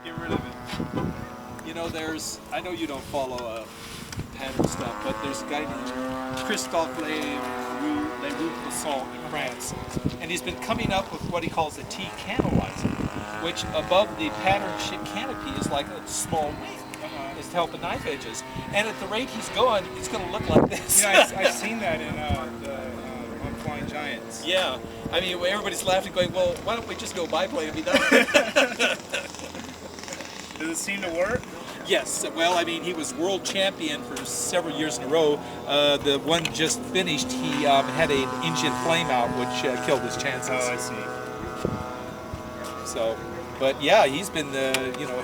Get rid of it. You know, I know you don't follow pattern stuff, but there's a guy named Christophe Leroux-Poisson in France, and he's been coming up with what he calls a T-canalizer, which above the pattern canopy is like a small wing. Is to help the knife edges, and at the rate he's going, it's going to look like this. Yeah, I've seen that in on Flying Giants. Yeah, I mean everybody's laughing, going, "Well, why don't we just go biplane and be done?" Does it seem to work? Yes. Well, I mean he was world champion for several years in a row. The one just finished, he had an engine flame out, which killed his chances. Oh, I see. So, but yeah, he's been the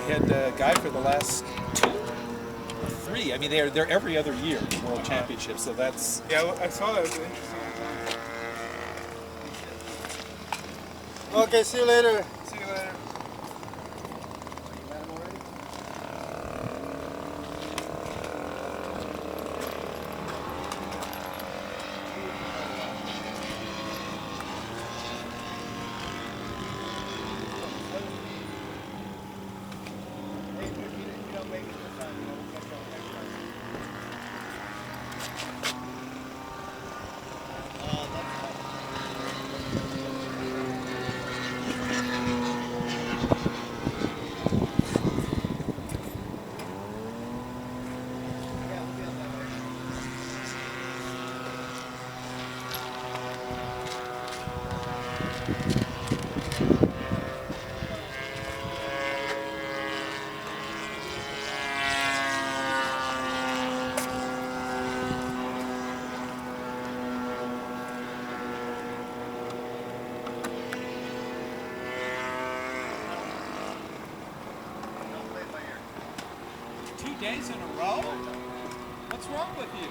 head guy for the last 2 or 3. I mean, they're every other year world championships. So that's I saw that. It was interesting. Okay, see you later. See you later. Days in a row? What's wrong with you?